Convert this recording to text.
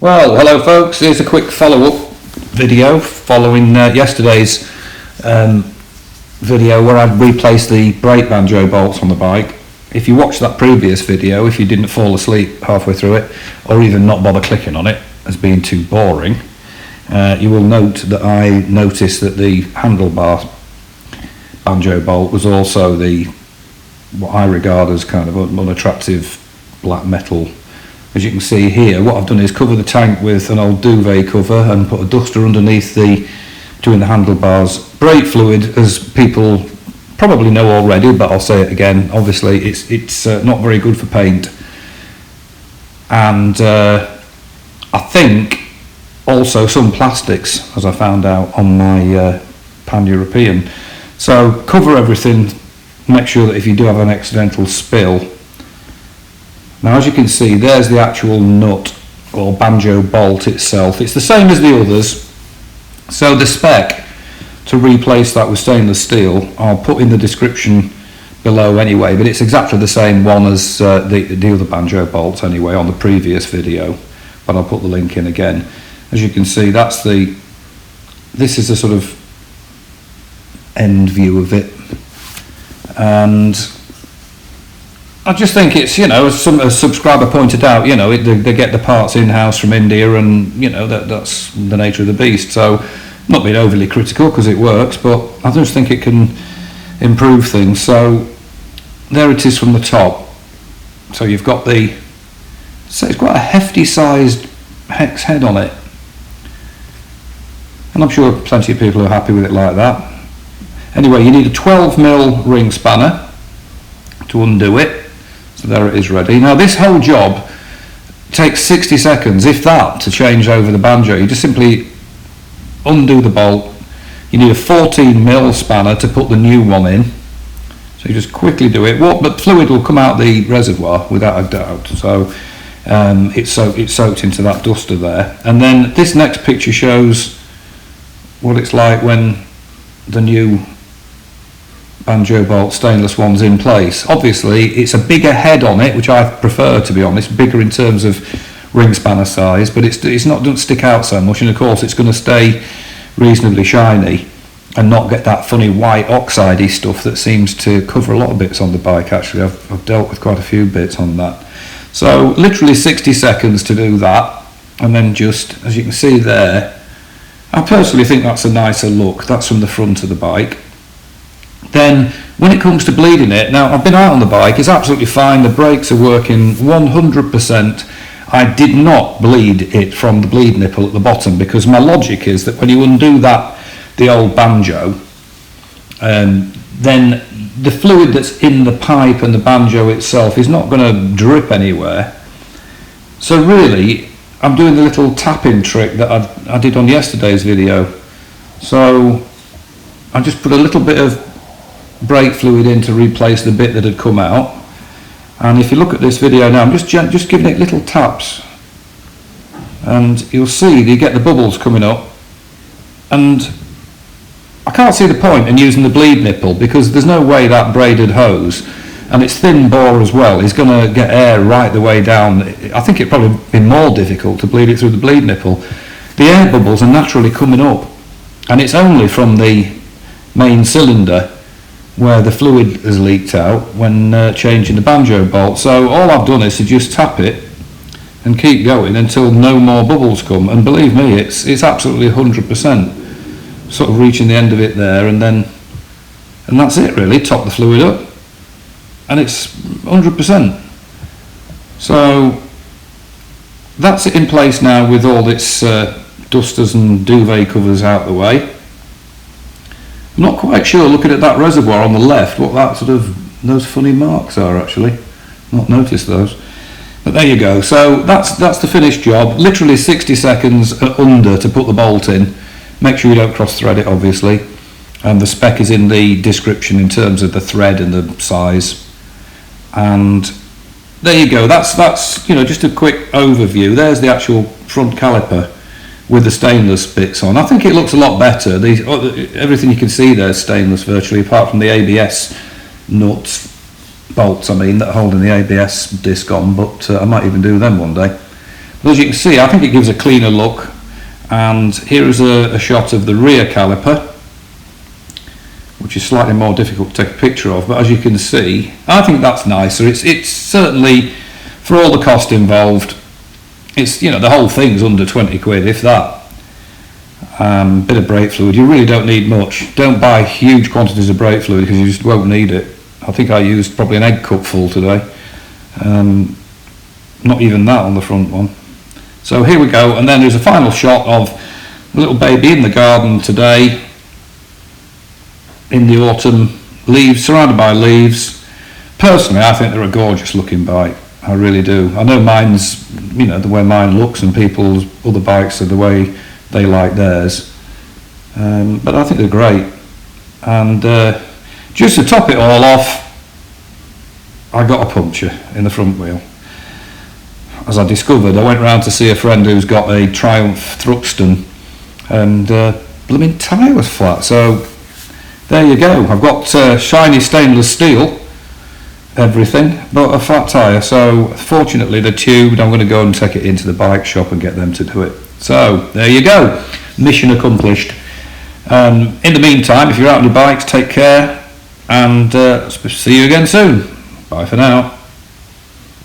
Well, hello folks, here's a quick follow-up video following yesterday's video where I'd replaced the brake banjo bolts on the bike. If you watched that previous video, if you didn't fall asleep halfway through it or even not bother clicking on it as being too boring, you will note that I noticed that the handlebar banjo bolt was also what I regard as kind of an unattractive black metal. As you can see here, what I've done is cover the tank with an old duvet cover and put a duster underneath doing the handlebars. Brake fluid, as people probably know already, but I'll say it again, obviously it's not very good for paint. And I think also some plastics, as I found out on my Pan-European. So cover everything, make sure that if you do have an accidental spill. Now, as you can see, there's the actual nut or banjo bolt itself. It's the same as the others. So the spec to replace that with stainless steel, I'll put in the description below anyway, but it's exactly the same one as the other banjo bolts anyway on the previous video, but I'll put the link in again. As you can see, this is a sort of end view of it, and I just think it's, as a subscriber pointed out, they get the parts in-house from India, and that's the nature of the beast. So not being overly critical because it works, but I just think it can improve things. So there it is from the top. So you've got so it's quite a hefty sized hex head on it, and I'm sure plenty of people are happy with it like that. Anyway, you need a 12mm ring spanner to undo it. So there it is ready. Now this whole job takes 60 seconds, if that, to change over the banjo. You just simply undo the bolt. You need a 14mm spanner to put the new one in. So you just quickly do it. But fluid will come out the reservoir without a doubt. So it's soaked into that duster there. And then this next picture shows what it's like when the new banjo bolt stainless one's in place. Obviously it's a bigger head on it, which I prefer, to be honest, bigger in terms of ring spanner size, but doesn't stick out so much, and of course it's going to stay reasonably shiny and not get that funny white oxidey stuff that seems to cover a lot of bits on the bike. Actually, I've dealt with quite a few bits on that. So literally 60 seconds to do that, and then just, as you can see there, I personally think that's a nicer look. That's from the front of the bike. Then when it comes to bleeding it, now I've been out on the bike, it's absolutely fine, the brakes are working 100%. I did not bleed it from the bleed nipple at the bottom, because my logic is that when you undo the old banjo, then the fluid that's in the pipe and the banjo itself is not going to drip anywhere. So really I'm doing the little tapping trick that I did on yesterday's video. So I just put a little bit of brake fluid in to replace the bit that had come out, and if you look at this video now, I'm just giving it little taps, and you'll see you get the bubbles coming up, and I can't see the point in using the bleed nipple, because there's no way that braided hose, and it's thin bore as well, is going to get air right the way down. I think it'd probably be more difficult to bleed it through the bleed nipple. The air bubbles are naturally coming up, and it's only from the main cylinder where the fluid has leaked out when changing the banjo bolt. So all I've done is to just tap it and keep going until no more bubbles come, and believe me, it's absolutely 100%. Sort of reaching the end of it there, and that's it really. Top the fluid up and it's 100%. So that's it in place now with all its dusters and duvet covers out the way. I'm not quite sure, looking at that reservoir on the left, what those funny marks are actually. Not noticed those. But there you go. So that's the finished job. Literally 60 seconds under to put the bolt in. Make sure you don't cross thread it, obviously. And the spec is in the description in terms of the thread and the size. And there you go. That's just a quick overview. There's the actual front caliper with the stainless bits on. I think it looks a lot better. Everything you can see there is stainless virtually, apart from the ABS nuts, bolts that are holding the ABS disc on, but I might even do them one day. But as you can see, I think it gives a cleaner look. And here is a shot of the rear caliper, which is slightly more difficult to take a picture of, but as you can see, I think that's nicer. It's certainly, for all the cost involved, it's, you know, the whole thing's under 20 quid, if that. Bit of brake fluid, you really don't need much. Don't buy huge quantities of brake fluid because you just won't need it. I think I used probably an egg cup full today. Not even that on the front one. So here we go, and then there's a final shot of a little baby in the garden today, in the autumn, leaves, surrounded by leaves. Personally, I think they're a gorgeous looking bike. I really do. I know mine's, you know, the way mine looks, and people's other bikes are the way they like theirs. But I think they're great. And just to top it all off, I got a puncture in the front wheel. As I discovered, I went round to see a friend who's got a Triumph Thruxton, and blooming tyre was flat. So there you go. I've got shiny stainless steel, everything, but a flat tyre. So fortunately they're tubed. I'm going to go and take it into the bike shop and get them to do it. So there you go. Mission accomplished. In the meantime, if you're out on your bikes, take care, and see you again soon. Bye for now.